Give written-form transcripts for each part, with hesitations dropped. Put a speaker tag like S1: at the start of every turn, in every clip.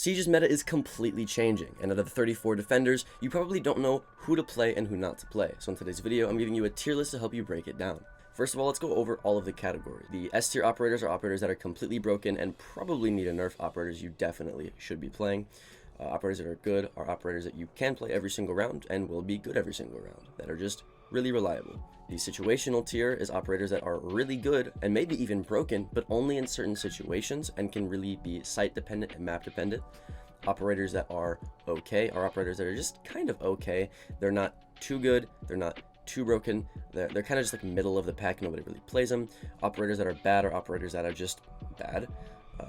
S1: Siege's meta is completely changing, and out of the 34 defenders, you probably don't know who to play and who not to play. So in today's video, I'm giving you a tier list to help you break it down. First of all, let's go over all of the categories. The S tier operators are operators that are completely broken and probably need a nerf. Operators you definitely should be playing. Operators that are good are operators that you can play every single round and will be good every single round, that are just really reliable. The situational tier is operators that are really good and maybe even broken, but only in certain situations and can really be site dependent and map dependent. Operators that are okay are operators that are just kind of okay. They're not too good, they're not too broken, they're kind of just like middle of the pack, nobody really plays them. Operators that are bad are operators that are just bad,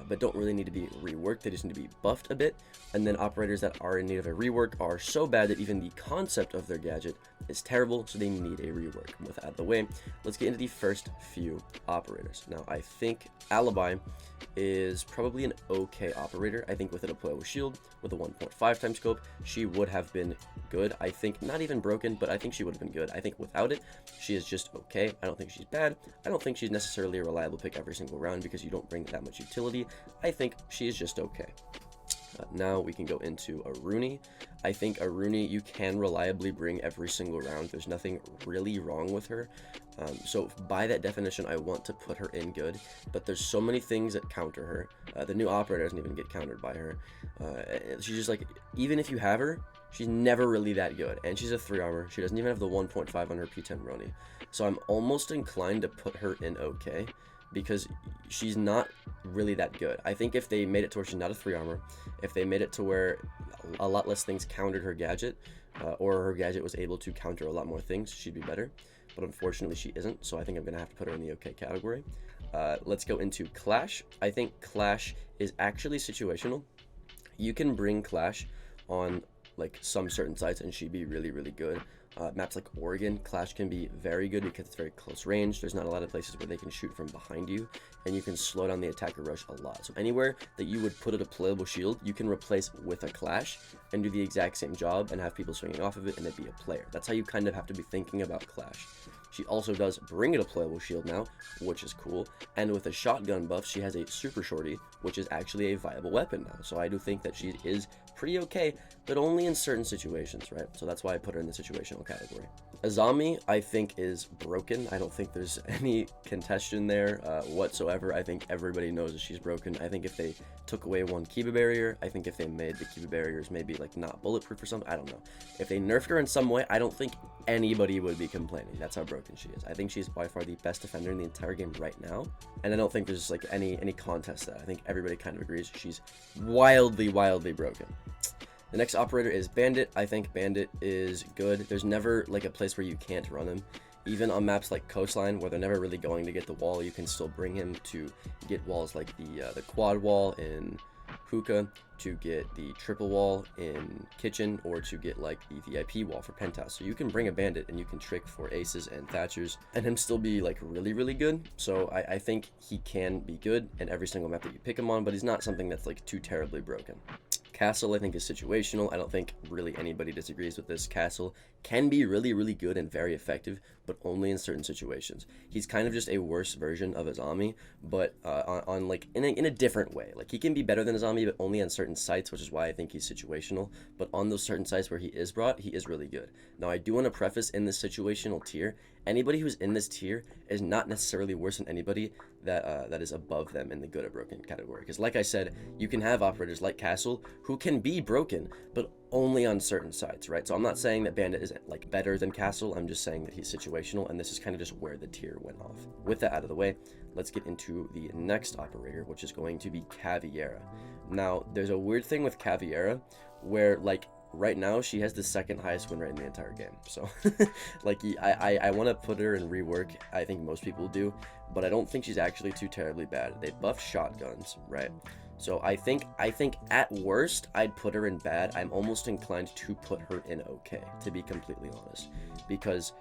S1: but don't really need to be reworked, they just need to be buffed a bit. And then operators that are in need of a rework are so bad that even the concept of their gadget is terrible, so they need a rework. With that out of the way, let's get into the first few operators. Now, I think Alibi is probably an okay operator. I think with a deployable shield, with a 1.5 times scope, she would have been good. I think not even broken, but I think she would have been good. I think without it, she is just okay. I don't think she's bad. I don't think she's necessarily a reliable pick every single round because you don't bring that much utility. I think she is just okay. Now we can go into a Rooney. I think a Rooney you can reliably bring every single round. There's nothing really wrong with her. So by that definition, I want to put her in good, but there's so many things that counter her. The new operator doesn't even get countered by her. She's just like, even if you have her, she's never really that good. And she's a 3 armor. She doesn't even have the 1.5 on her P10 Roni. So I'm almost inclined to put her in okay, because she's not really that good. I think if they made it to where she's not a 3 armor, if they made it to where a lot less things countered her gadget, or her gadget was able to counter a lot more things, she'd be better. But unfortunately she isn't, so I think I'm gonna have to put her in the okay category. Let's go into Clash. I think Clash is actually situational. You can bring Clash on like some certain sites and she'd be really, really good. Maps like Oregon, Clash can be very good because it's very close range. There's not a lot of places where they can shoot from behind you, and you can slow down the attacker rush a lot. So anywhere that you would put a deployable shield, you can replace with a Clash and do the exact same job and have people swinging off of it and it be a player. That's how you kind of have to be thinking about Clash. She also does bring a deployable shield now, which is cool. And with a shotgun buff, she has a super shorty, which is actually a viable weapon now. So I do think that she is pretty okay, but only in certain situations, right? So that's why I put her in the situational category. Azami, I think, is broken. I don't think there's any contention there whatsoever. I think everybody knows that she's broken. I think if they took away one Kiba barrier, I think if they made the Kiba barriers maybe like not bulletproof or something, I don't know. If they nerfed her in some way, I don't think anybody would be complaining. That's how broken she is. I think she's by far the best defender in the entire game right now, and I don't think there's like any contest to that. I think everybody kind of agrees she's wildly broken. The next operator is Bandit. I think Bandit is good. There's never like a place where you can't run him. Even on maps like Coastline, where they're never really going to get the wall, you can still bring him to get walls like the quad wall in Hookah, to get the triple wall in Kitchen, or to get like the VIP wall for Penthouse. So you can bring a Bandit and you can trick for Aces and Thatchers and him still be like really good. So I think he can be good in every single map that you pick him on, but he's not something that's like too terribly broken. Castle, I think, is situational. I don't think really anybody disagrees with this. Castle can be really good and very effective, but only in certain situations. He's kind of just a worse version of Azami, but on like in a different way. Like, he can be better than Azami, but only on certain sites, which is why I think he's situational. But on those certain sites where he is brought, he is really good. Now, I do want to preface, in this situational tier, anybody who's in this tier is not necessarily worse than anybody that is above them in the good or broken category. Because like I said, you can have operators like Castle who can be broken, but only on certain sites, right? So I'm not saying that Bandit is like better than Castle. I'm just saying that he's situational, and this is kind of just where the tier went off. With that out of the way, let's get into the next operator, which is going to be Caviera. Now, there's a weird thing with Caviera where, like, right now she has the second highest win rate in the entire game. So like, I want to put her in rework. I think most people do, but I don't think she's actually too terribly bad. They buff shotguns, right? So I think at worst I'd put her in bad. I'm almost inclined to put her in okay, to be completely honest, because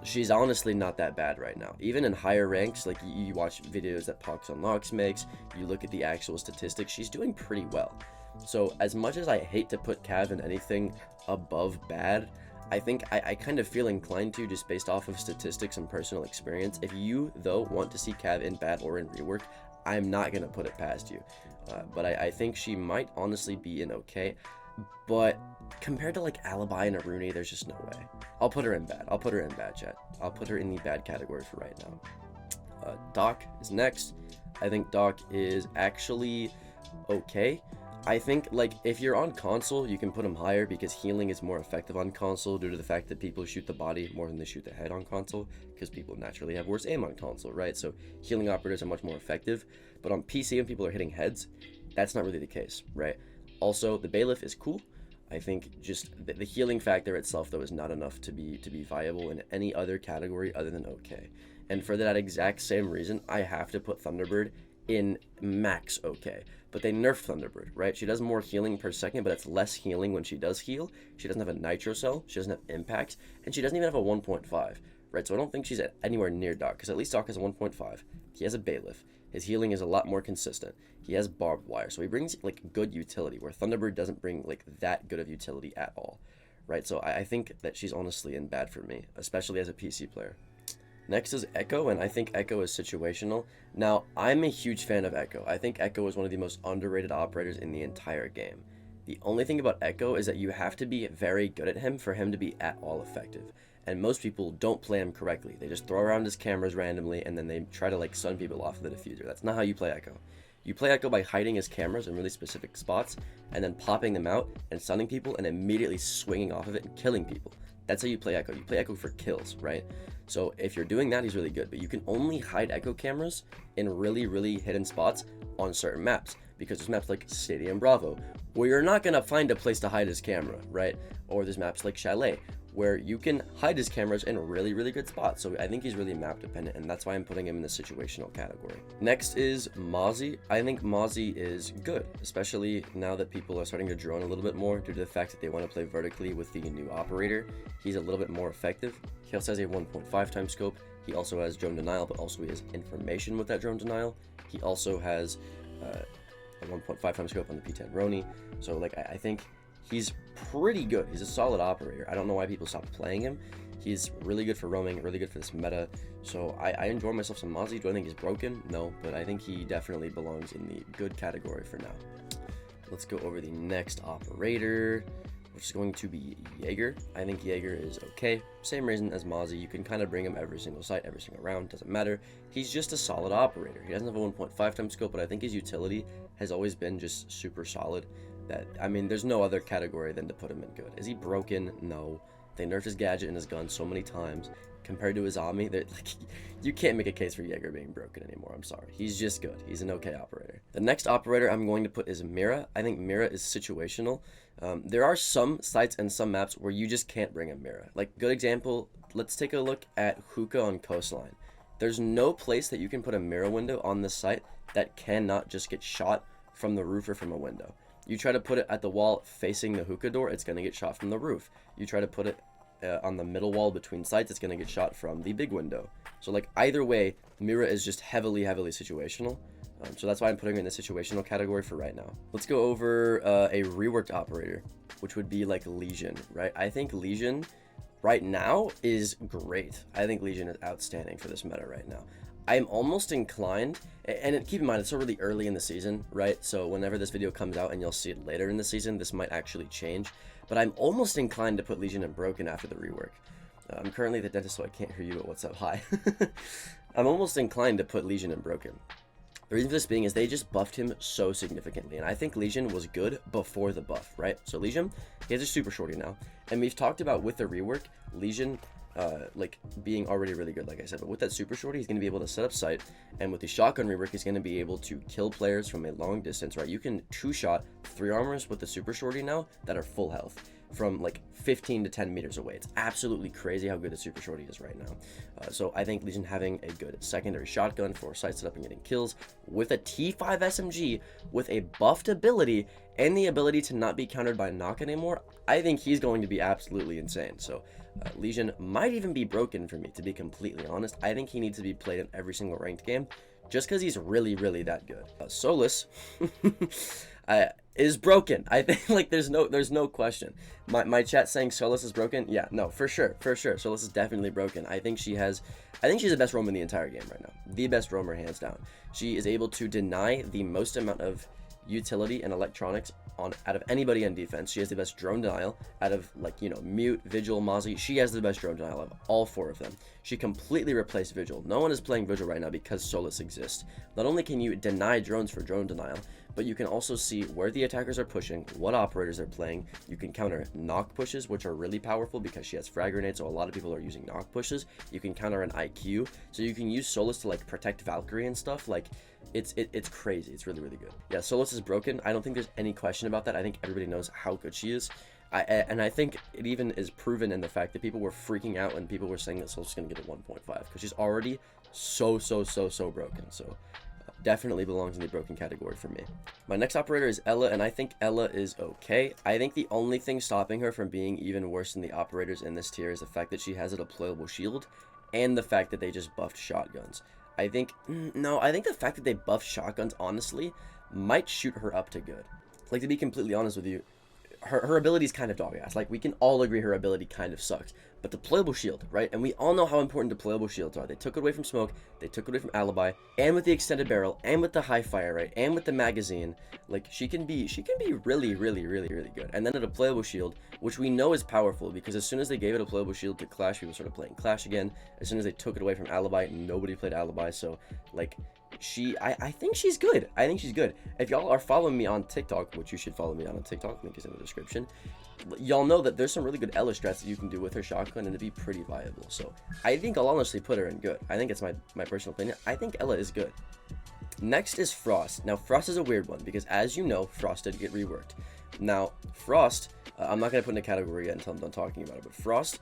S1: she's honestly not that bad right now. Even in higher ranks, like you watch videos that Pox Unlocks makes, you look at the actual statistics, she's doing pretty well. So as much as I hate to put Cav in anything above bad, I think I kind of feel inclined to, just based off of statistics and personal experience. If you, though, want to see Cav in bad or in rework, I'm not going to put it past you. but I think she might honestly be an okay. But compared to like Alibi and Aruni, there's just no way. I'll put her in bad. I'll put her in bad, chat. I'll put her in the bad category for right now. Doc is next. I think Doc is actually okay. I think, like, if you're on console, you can put him higher because healing is more effective on console due to the fact that people shoot the body more than they shoot the head on console, because people naturally have worse aim on console, right? So healing operators are much more effective. But on PC, when people are hitting heads, that's not really the case, right? Also, the Bailiff is cool. I think just the healing factor itself, though, is not enough to be viable in any other category other than okay. And for that exact same reason, I have to put Thunderbird in max okay. But they nerfed Thunderbird, right? She does more healing per second, but it's less healing when she does heal. She doesn't have a nitro cell, she doesn't have impact, and she doesn't even have a 1.5, right? So I don't think she's anywhere near Doc, because at least Doc has a 1.5. He has a Bailiff. His healing is a lot more consistent. He has barbed wire, so he brings like good utility, where Thunderbird doesn't bring like that good of utility at all, right? So I think that she's honestly in bad for me, especially as a PC player. Next is Echo, and I think Echo is situational. Now, I'm a huge fan of Echo. I think Echo is one of the most underrated operators in the entire game. The only thing about Echo is that you have to be very good at him for him to be at all effective. And most people don't play him correctly. They just throw around his cameras randomly, and then they try to like stun people off of the diffuser. That's not how you play Echo. You play Echo by hiding his cameras in really specific spots, and then popping them out and stunning people, and immediately swinging off of it and killing people. That's how you play Echo. You play Echo for kills, right? So if you're doing that, he's really good. But you can only hide Echo cameras in really, really hidden spots on certain maps. Because there's maps like Stadium Bravo, where you're not going to find a place to hide his camera, right? Or there's maps like Chalet, where you can hide his cameras in really, really good spots. So I think he's really map dependent, and that's why I'm putting him in the situational category. Next is Mozzie. I think Mozzie is good, especially now that people are starting to drone a little bit more due to the fact that they want to play vertically with the new operator. He's a little bit more effective. He also has a 1.5 times scope. He also has drone denial, but also he has information with that drone denial. He also has a 1.5 times scope on the P10 Roni. So like I think he's pretty good. He's a solid operator. I don't know why people stopped playing him. He's really good for roaming, really good for this meta. So I enjoy myself some Mozzie. Do I think he's broken? No, but I think he definitely belongs in the good category for now. Let's go over the next operator, which is going to be Jaeger. I think Jaeger is okay. Same reason as Mozzie. You can kind of bring him every single site, every single round. Doesn't matter. He's just a solid operator. He doesn't have a 1.5 times scope, but I think his utility has always been just super solid. That, I mean, there's no other category than to put him in good. Is he broken? No. They nerfed his gadget and his gun so many times. Compared to his Ami, like, you can't make a case for Jaeger being broken anymore. I'm sorry. He's just good. He's an okay operator. The next operator I'm going to put is Mira. I think Mira is situational. There are some sites and some maps where you just can't bring a Mira. Like, good example, let's take a look at Hookah on Coastline. There's no place that you can put a Mira window on this site that cannot just get shot from the roof or from a window. You try to put it at the wall facing the hookah door, it's going to get shot from the roof. You try to put it on the middle wall between sites, it's going to get shot from the big window. So like either way, Mira is just heavily situational. So that's why I'm putting her in the situational category for right now. Let's go over a reworked operator, which would be like Legion, right? I think Legion right now is great. I think Legion is outstanding for this meta right now. I'm almost inclined, and keep in mind, it's still really early in the season, right? So whenever this video comes out and you'll see it later in the season, this might actually change. But I'm almost inclined to put Legion in Broken after the rework. I'm currently at the dentist, so I can't hear you, but what's up? Hi. I'm almost inclined to put Legion in Broken. The reason for this being is they just buffed him so significantly, and I think Legion was good before the buff, right? So Legion, he has a super shorty now, and we've talked about with the rework, Legion like being already really good, like I said, but with that super shorty, he's going to be able to set up sight, and with the shotgun rework, he's going to be able to kill players from a long distance, right? You can two-shot 3 armors with the super shorty now that are full health from like 15 to 10 meters away. It's absolutely crazy how good the super shorty is right now. So I think Legion having a good secondary shotgun for sight setup and getting kills with a T5 SMG with a buffed ability and the ability to not be countered by knock anymore, I think he's going to be absolutely insane. So Legion might even be broken for me, to be completely honest. I think he needs to be played in every single ranked game just because he's really that good. Solus is broken. I think like there's no question. My chat saying Solus is broken. Yeah, no, for sure. Solus is definitely broken. I think she's the best roamer in the entire game right now. The best roamer, hands down. She is able to deny the most amount of utility and electronics out of anybody on defense. She has the best drone denial out of, like, you know, Mute, Vigil, Mozzie. She has the best drone denial of all 4 of them. She completely replaced Vigil. No one is playing Vigil right now because Solus exists. Not only can you deny drones for drone denial, but you can also see where the attackers are pushing, what operators they're playing. You can counter knock pushes, which are really powerful because she has frag grenades, so a lot of people are using knock pushes. You can counter an IQ, so you can use Solus to, like, protect Valkyrie and stuff. Like, it's crazy. It's really, really good. Yeah, Solus is broken. I don't think there's any question about that. I think everybody knows how good she is. And I think it even is proven in the fact that people were freaking out and people were saying that Solus is going to get a 1.5 because she's already so broken. So definitely belongs in the broken category for me. My next operator is Ella, and I think Ella is okay. I think the only thing stopping her from being even worse than the operators in this tier is the fact that she has a deployable shield and the fact that they just buffed shotguns. I think the fact that they buffed shotguns, honestly, might shoot her up to good. Like, to be completely honest with you, her ability is kind of dog ass. Like, we can all agree her ability kind of sucks. But deployable shield, right? And we all know how important deployable shields are. They took it away from smoke, they took it away from alibi, and with the extended barrel, and with the high fire rate, and with the magazine, like, she can be really good. And then a deployable shield, which we know is powerful because as soon as they gave it a deployable shield to Clash, people started playing Clash again. As soon as they took it away from alibi, nobody played alibi. So, like, I think she's good. I think she's good. If y'all are following me on TikTok, which you should follow me on TikTok, link is in the description, y'all know that there's some really good Ella strats that you can do with her shotgun and it'd be pretty viable. So I think I'll honestly put her in good. I think it's my personal opinion. I think Ella is good. Next is Frost. Now, Frost is a weird one because, as you know, Frost did get reworked. Now, Frost, I'm not going to put in a category yet until I'm done talking about it, but Frost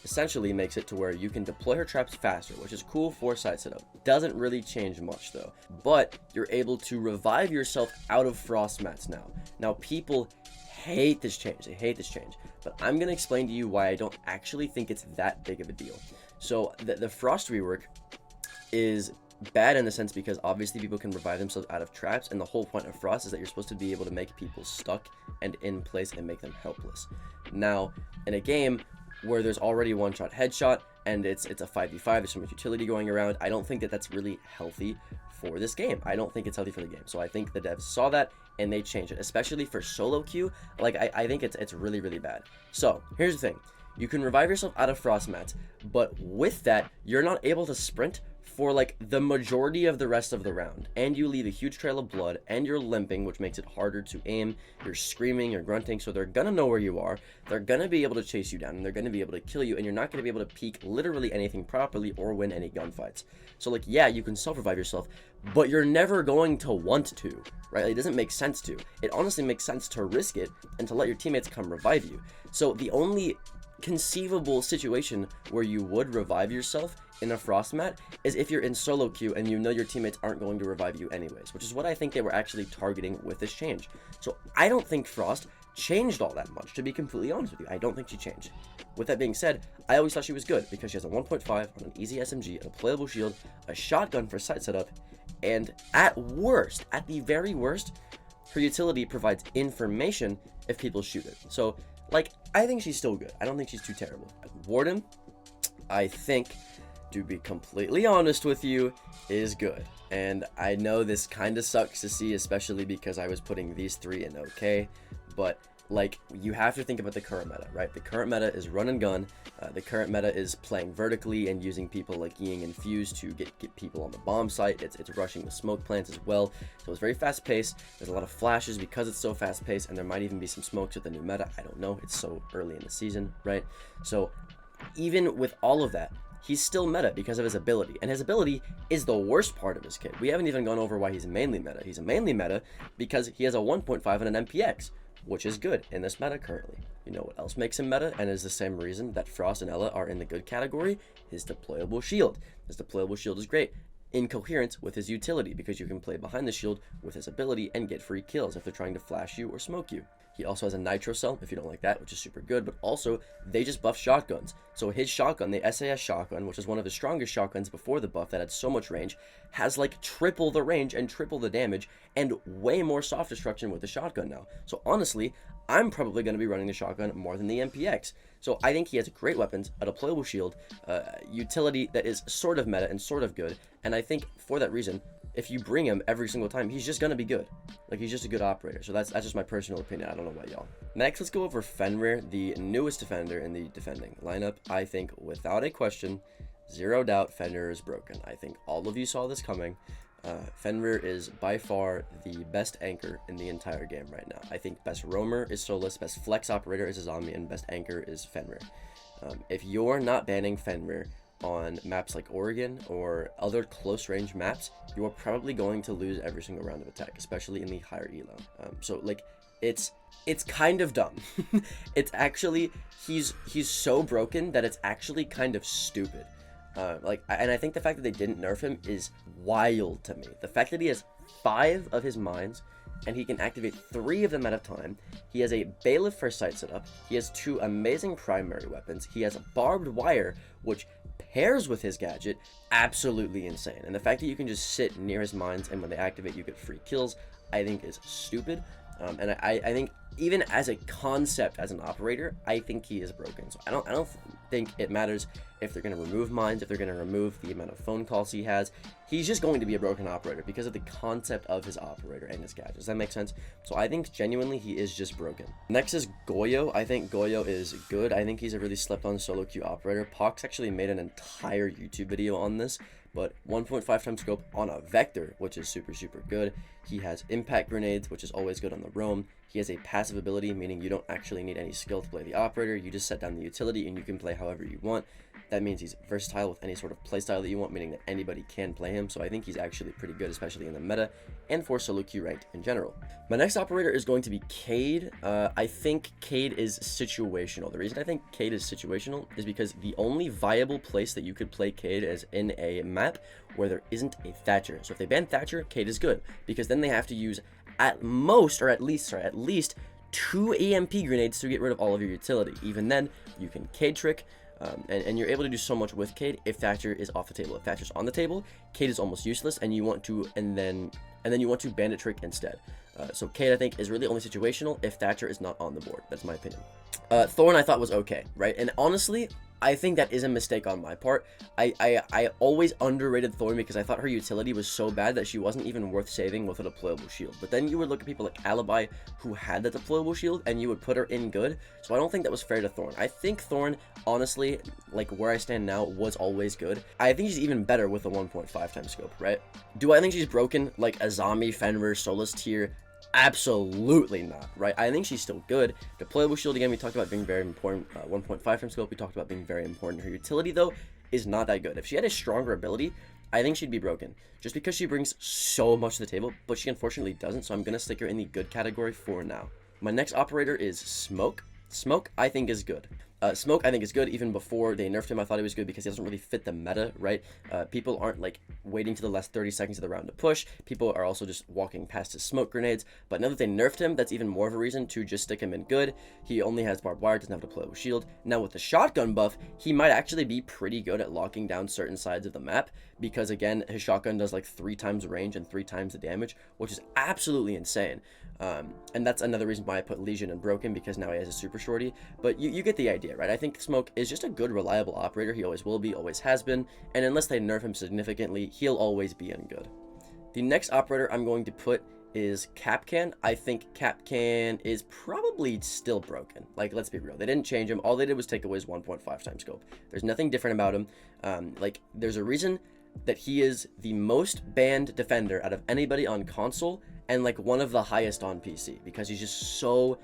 S1: essentially makes it to where you can deploy her traps faster, which is cool for side setup. Doesn't really change much though, but you're able to revive yourself out of Frost mats now. Now, people hate this change. They hate this change, but I'm going to explain to you why I don't actually think it's that big of a deal. So the Frost rework is bad in the sense because obviously people can revive themselves out of traps, and the whole point of Frost is that you're supposed to be able to make people stuck and in place and make them helpless. Now, in a game where there's already one-shot headshot and it's a 5v5, there's so much utility going around, I don't think that that's really healthy for this game. I don't think it's healthy for the game. So I think the devs saw that and they changed it, especially for solo queue. Like, I think it's really bad. So here's the thing: you can revive yourself out of Frost mats, but with that you're not able to sprint for like the majority of the rest of the round, and you leave a huge trail of blood, and you're limping, which makes it harder to aim. You're screaming, you're grunting, so they're gonna know where you are, they're gonna be able to chase you down, and they're gonna be able to kill you, and you're not gonna be able to peek literally anything properly or win any gunfights. So, like, yeah, you can self-revive yourself, but you're never going to want to, right? It doesn't make sense to. It honestly makes sense to risk it and to let your teammates come revive you. So the only conceivable situation where you would revive yourself in a Frost mat is if you're in solo queue and you know your teammates aren't going to revive you anyways, which is what I think they were actually targeting with this change. So I don't think Frost changed all that much, to be completely honest with you. I don't think she changed. With that being said, I always thought she was good because she has a 1.5 on an easy SMG, a playable shield, a shotgun for site setup, and at worst, at the very worst, her utility provides information if people shoot it. So, like, I think she's still good. I don't think she's too terrible. Warden, I think, to be completely honest with you, is good. And I know this kind of sucks to see, especially because I was putting these three in okay, but like, you have to think about the current meta, right? The current meta is run and gun. The current meta is playing vertically and using people like Ying and Fuse to get people on the bomb site. It's rushing the smoke plants as well. So it's very fast paced. There's a lot of flashes because it's so fast paced, and there might even be some smokes with the new meta. I don't know. It's so early in the season, right? So even with all of that, he's still meta because of his ability, and his ability is the worst part of his kit. We haven't even gone over why he's mainly meta. He's a mainly meta because he has a 1.5 and an MPX, which is good in this meta currently. You know what else makes him meta, and is the same reason that Frost and Ella are in the good category? His deployable shield. His deployable shield is great in coherence with his utility because you can play behind the shield with his ability and get free kills if they're trying to flash you or smoke you. He also has a nitro cell if you don't like that, which is super good, but also they just buffed shotguns. So his shotgun, the SAS shotgun, which is one of his strongest shotguns before the buff that had so much range, has like triple the range and triple the damage and way more soft destruction with the shotgun now. So honestly, I'm probably going to be running the shotgun more than the MPX. So I think he has great weapons, a deployable shield, utility that is sort of meta and sort of good, and I think for that reason, if you bring him every single time, he's just gonna be good. Like, he's just a good operator. So that's just my personal opinion. I don't know about y'all. Next, let's go over Fenrir, the newest defender in the defending lineup. I think, without a question, zero doubt, Fenrir is broken. I think all of you saw this coming. Fenrir is by far the best anchor in the entire game right now. I think best roamer is Solus, best flex operator is Azami, and best anchor is Fenrir. If you're not banning Fenrir on maps like Oregon or other close range maps, you are probably going to lose every single round of attack, especially in the higher elo. So like, it's kind of dumb. It's actually, he's so broken that it's actually kind of stupid. And I think the fact that they didn't nerf him is wild to me. The fact that he has 5 of his mines and he can activate 3 of them at a time. He has a bailiff for sight setup. He has 2 amazing primary weapons. He has barbed wire, which pairs with his gadget. Absolutely insane. And the fact that you can just sit near his mines and when they activate you get free kills, I think is stupid. And I think even as a concept, as an operator, I think he is broken. So I don't think it matters if they're going to remove mines, if they're going to remove the amount of phone calls he has. He's just going to be a broken operator because of the concept of his operator and his gadget. Does that make sense? So I think genuinely he is just broken. Next is Goyo. I think Goyo is good. I think he's a really slept on solo queue operator. Pox actually made an entire YouTube video on this. But 1.5 times scope on a vector, which is super good. He has impact grenades, which is always good on the roam. He has a passive ability, meaning you don't actually need any skill to play the operator. You just set down the utility and you can play however you want. That means he's versatile with any sort of playstyle that you want, meaning that anybody can play him. So I think he's actually pretty good, especially in the meta and for solo queue ranked in general. My next operator is going to be Cade. I think Cade is situational. The reason I think Cade is situational is because the only viable place that you could play Cade is in a map where there isn't a Thatcher. So if they ban Thatcher, Cade is good, because then they have to use at least 2 EMP grenades to get rid of all of your utility. Even then, you can Cade trick. And you're able to do so much with Cade if Thatcher is off the table. If Thatcher's on the table, Cade is almost useless, and you want to and then you want to Bandit trick instead. So Cade, I think, is really only situational if Thatcher is not on the board. That's my opinion. Thorn I thought was okay, right? And honestly, I think that is a mistake on my part. I always underrated Thorn because I thought her utility was so bad that she wasn't even worth saving with a deployable shield. But then you would look at people like Alibi who had the deployable shield and you would put her in good. So I don't think that was fair to Thorn. I think Thorn, honestly, like where I stand now, was always good. I think she's even better with a 1.5 times scope, right? Do I think she's broken like Azami, Fenrir, Solus tier? Absolutely not, right? I think she's still good. Deployable shield, again, we talked about being very important. 1.5 times scope, we talked about being very important. Her utility, though, is not that good. If she had a stronger ability, I think she'd be broken, just because she brings so much to the table, but she unfortunately doesn't, so I'm going to stick her in the good category for now. My next operator is Smoke. Smoke, I think, is good. Smoke, I think, is good. Even before they nerfed him, I thought he was good because he doesn't really fit the meta, right? People aren't, like, waiting to the last 30 seconds of the round to push. People are also just walking past his smoke grenades. But now that they nerfed him, that's even more of a reason to just stick him in good. He only has barbed wire, doesn't have deployable shield. Now, with the shotgun buff, he might actually be pretty good at locking down certain sides of the map because, again, his shotgun does, like, 3 times the range and 3 times the damage, which is absolutely insane. And that's another reason why I put Legion and Broken, because now he has a super shorty. But you get the idea, right? I think Smoke is just a good, reliable operator. He always will be, always has been. And unless they nerf him significantly, he'll always be in good. The next operator I'm going to put is Capcan. I think Capcan is probably still broken. Like, let's be real. They didn't change him. All they did was take away his 1.5 times scope. There's nothing different about him. Like, there's a reason that he is the most banned defender out of anybody on console, and like one of the highest on PC, because he's just so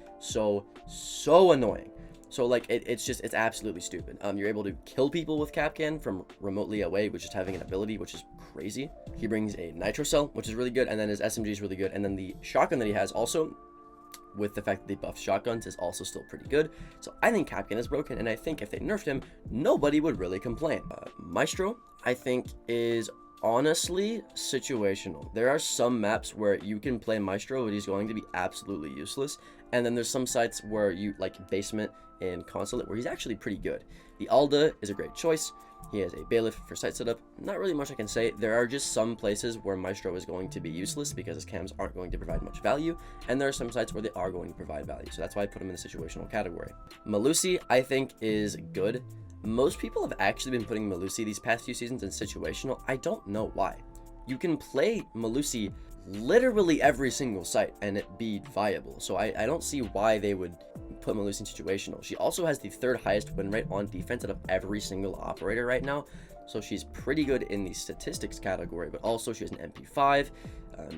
S1: annoying. So like it's absolutely stupid. You're able to kill people with Capcan from remotely away with just having an ability, which is crazy. He brings a nitro cell, which is really good, and then his SMG is really good, and then the shotgun that he has also, with the fact that they buff shotguns, is also still pretty good. So I think Capcan is broken, and I think if they nerfed him, nobody would really complain. Maestro, I think, is honestly situational. There are some maps where you can play Maestro, but he's going to be absolutely useless. And then there's some sites where you, like Basement and Consulate, where he's actually pretty good. The Alda is a great choice. He has a bailiff for site setup. Not really much I can say. There are just some places where Maestro is going to be useless because his cams aren't going to provide much value, and there are some sites where they are going to provide value. So that's why I put him in the situational category. Melusi, I think, is good. Most people have actually been putting Melusi these past few seasons in situational. I don't know why. you can play Melusi literally every single site and it be viable. So I don't see why they would put Melusi in situational. She also has the 3rd highest win rate on defense out of every single operator right now. So she's pretty good in the statistics category, but also she has an MP5,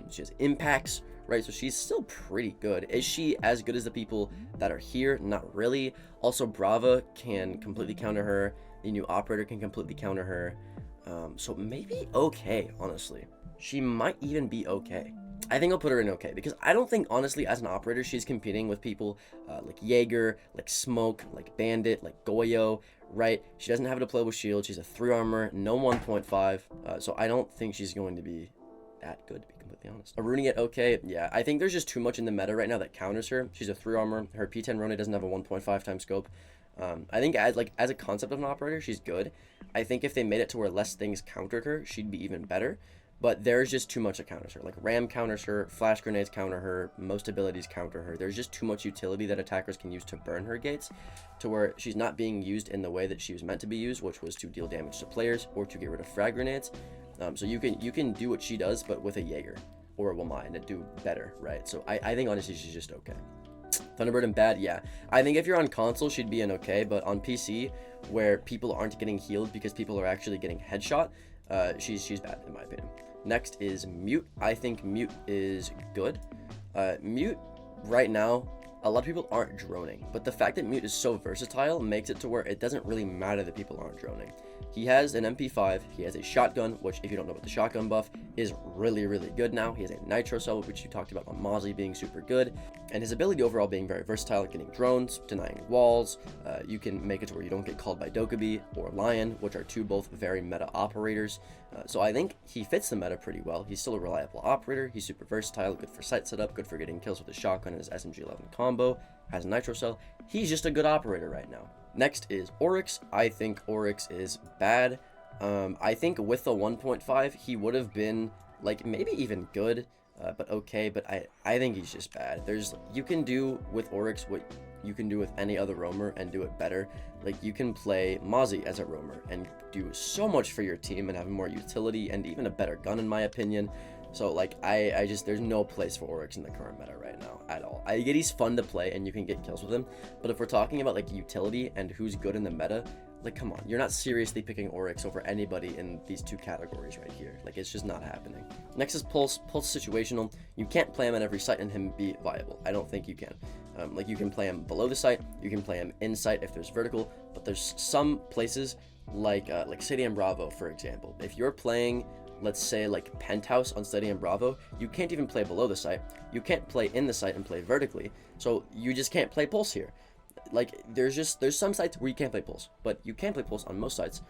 S1: she has impacts, right? So she's still pretty good. Is she as good as the people that are here? Not really. Also, Brava can completely counter her. The new operator can completely counter her. So maybe okay, honestly. She might even be okay. I think I'll put her in okay, because I don't think, honestly, as an operator, she's competing with people like Jaeger, like Smoke, like Bandit, like Goyo, right? She doesn't have a deployable shield. She's a 3 armor, no 1.5. So I don't think she's going to be that good, to be completely honest. Aruni at okay, yeah. I think there's just too much in the meta right now that counters her. She's a 3 armor. Her P10 Rone doesn't have a 1.5 times scope. I think as a concept of an operator, she's good. I think if they made it to where less things countered her, she'd be even better. But there's just too much that counters her. Like Ram counters her, flash grenades counter her, most abilities counter her. There's just too much utility that attackers can use to burn her gates, to where she's not being used in the way that she was meant to be used, which was to deal damage to players or to get rid of frag grenades. So you can do what she does, but with a Jaeger or a Wamai and do better, right? So I think honestly she's just okay. Thunderbird and bad, yeah. I think if you're on console, she'd be an okay, but on PC, where people aren't getting healed because people are actually getting headshot, she's bad in my opinion. Next is Mute. I think Mute is good. Mute right now, a lot of people aren't droning, but the fact that Mute is so versatile makes it to where it doesn't really matter that people aren't droning. He has an MP5, he has a shotgun, which if you don't know about the shotgun buff, is really, really good now. He has a nitro cell, which you talked about on Mozzie being super good, and his ability overall being very versatile, getting drones, denying walls. You can make it to where you don't get called by Dokkaebi or Lion, which are both very meta operators. So I think he fits the meta pretty well. He's still a reliable operator, he's super versatile, good for site setup, good for getting kills with his shotgun and his SMG-11 combo, has a nitro cell. He's just a good operator right now. Next is Oryx. I think Oryx is bad. I think with the 1.5, he would have been like maybe even good, but okay. But I think he's just bad. You can do with Oryx what you can do with any other roamer and do it better. Like you can play Mozzie as a roamer and do so much for your team and have more utility and even a better gun in my opinion. So like I just there's no place for Oryx in the current meta right now at all. I get he's fun to play and you can get kills with him, but if we're talking about like utility and who's good in the meta, like come on, you're not seriously picking Oryx over anybody in these two categories right here. Like it's just not happening. Next is Pulse. Pulse situational. You can't play him at every site and him be viable. I don't think you can. Like you can play him below the site, you can play him in site if there's vertical, but there's some places like City and Bravo, for example. If you're playing, let's say like Penthouse on Steady and Bravo, you can't even play below the site. You can't play in the site and play vertically. So you just can't play Pulse here. Like there's some sites where you can't play Pulse, but you can play Pulse on most sites.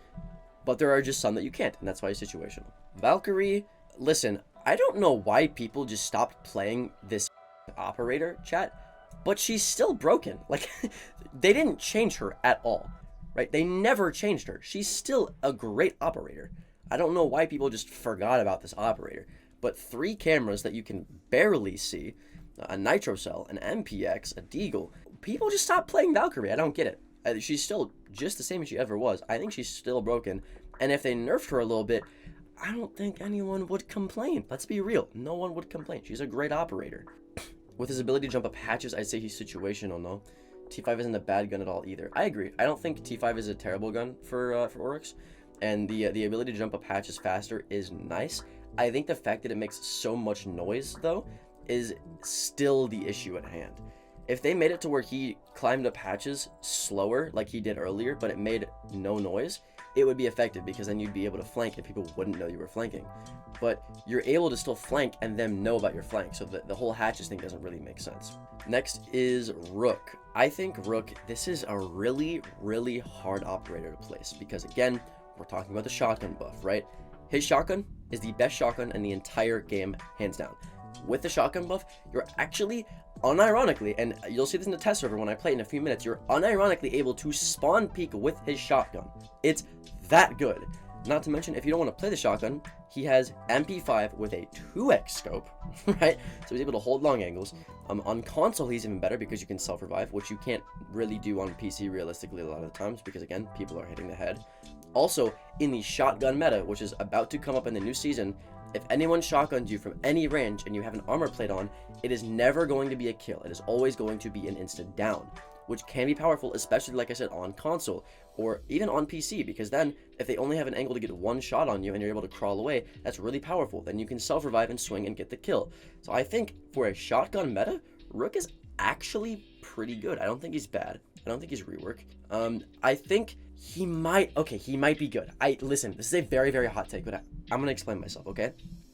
S1: But there are just some that you can't, and that's why it's situational. Valkyrie, listen, I don't know why people just stopped playing this operator, chat, but she's still broken. Like they didn't change her at all, right? They never changed her. She's still a great operator. I don't know why people just forgot about this operator, but 3 cameras that you can barely see, a nitro cell, an MPX, a deagle. People just stopped playing Valkyrie. I don't get it. She's still just the same as she ever was. I think she's still broken, and if they nerfed her a little bit, I don't think anyone would complain. Let's be real. No one would complain. She's a great operator. With his ability to jump up hatches, I'd say he's situational, no? T5 isn't a bad gun at all either. I agree. I don't think T5 is a terrible gun for Oryx. And the ability to jump up hatches faster is nice. I think the fact that it makes so much noise, though, is still the issue at hand. If they made it to where he climbed up hatches slower, like he did earlier, but it made no noise, it would be effective, because then you'd be able to flank and people wouldn't know you were flanking. But you're able to still flank and them know about your flank, so the whole hatches thing doesn't really make sense. Next is Rook. I think Rook, this is a really, really hard operator to place, because again, we're talking about the shotgun buff, right? His shotgun is the best shotgun in the entire game, hands down. With the shotgun buff, you're actually, unironically, and you'll see this in the test server when I play in a few minutes, you're unironically able to spawn peek with his shotgun. It's that good. Not to mention, if you don't want to play the shotgun, he has MP5 with a 2x scope, right? So he's able to hold long angles. On console, he's even better because you can self-revive, which you can't really do on PC realistically a lot of the times, because again, people are hitting the head. Also, in the shotgun meta, which is about to come up in the new season, If anyone shotguns you from any range and you have an armor plate on, it is never going to be a kill. It is always going to be an instant down, which can be powerful, especially, like I said, on console or even on PC, because then if they only have an angle to get one shot on you and you're able to crawl away, that's really powerful. Then you can self-revive and swing and get the kill. So I think for a shotgun meta, Rook is actually pretty good. I don't think he's bad. I don't think he's rework. I think he might be good. Listen, this is a very, very hot take, but I'm gonna explain myself, okay?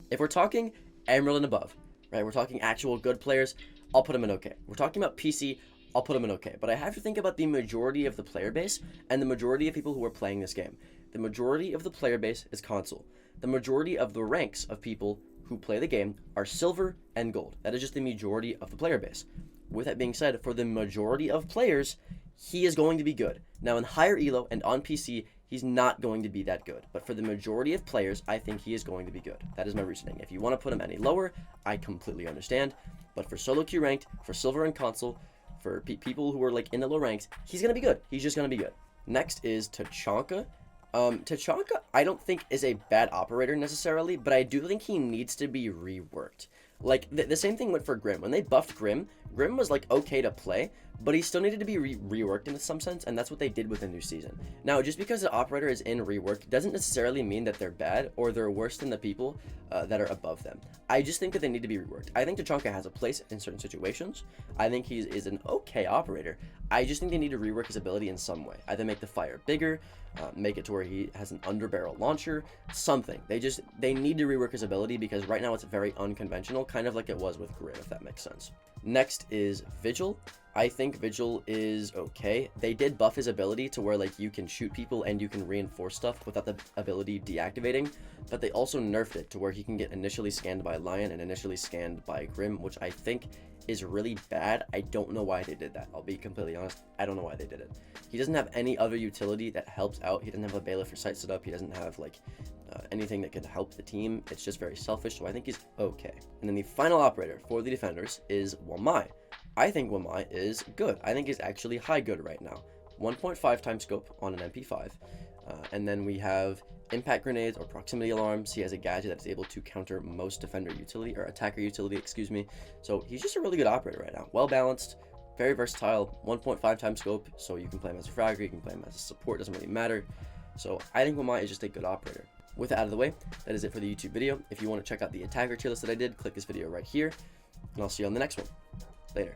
S1: If we're talking Emerald and above, right? We're talking actual good players, I'll put him in okay. We're talking about PC, I'll put him in okay. But I have to think about the majority of the player base and the majority of people who are playing this game. The majority of the player base is console. The majority of the ranks of people who play the game are silver and gold. That is just the majority of the player base. With that being said, for the majority of players, he is going to be good. Now, in higher elo and on PC, he's not going to be that good. But for the majority of players, I think he is going to be good. That is my reasoning. If you want to put him any lower, I completely understand. But for solo queue ranked, for silver and console, for people who are like in the low ranks, he's going to be good. He's just going to be good. Next is Tachanka. Tachanka, I don't think is a bad operator necessarily, but I do think he needs to be reworked. Like, the same thing went for Grim. When they buffed Grim, Grim was, like, okay to play, but he still needed to be reworked in some sense, and that's what they did with the new season. Now, just because the operator is in rework doesn't necessarily mean that they're bad or they're worse than the people that are above them. I just think that they need to be reworked. I think Tachanka has a place in certain situations. I think he is an okay operator. I just think they need to rework his ability in some way. Either make the fire bigger, make it to where he has an underbarrel launcher, something. They need to rework his ability because right now it's very unconventional, kind of like it was with Grim, if that makes sense. Next is Vigil. I think Vigil is okay. They did buff his ability to where like you can shoot people and you can reinforce stuff without the ability deactivating, but they also nerfed it to where he can get initially scanned by Lion and initially scanned by Grim, which I think is really bad. I don't know why they did that. I'll be completely honest. I don't know why they did it. He doesn't have any other utility that helps out. He doesn't have a bailiff for sight set up. He doesn't have like anything that could help the team. It's just very selfish, so I think he's okay. And then the final operator for the defenders is Y8S3. I think Y8S3 is good. I think he's actually high good right now. 1.5 times scope on an MP5. And then we have impact grenades or proximity alarms. He has a gadget that's able to counter most defender utility or attacker utility, excuse me. So he's just a really good operator right now. Well balanced, very versatile, 1.5 times scope. So you can play him as a fragger, you can play him as a support, doesn't really matter. So I think Y8S3 is just a good operator. With that out of the way, that is it for the YouTube video. If you want to check out the attacker tier list that I did, click this video right here. And I'll see you on the next one. Later.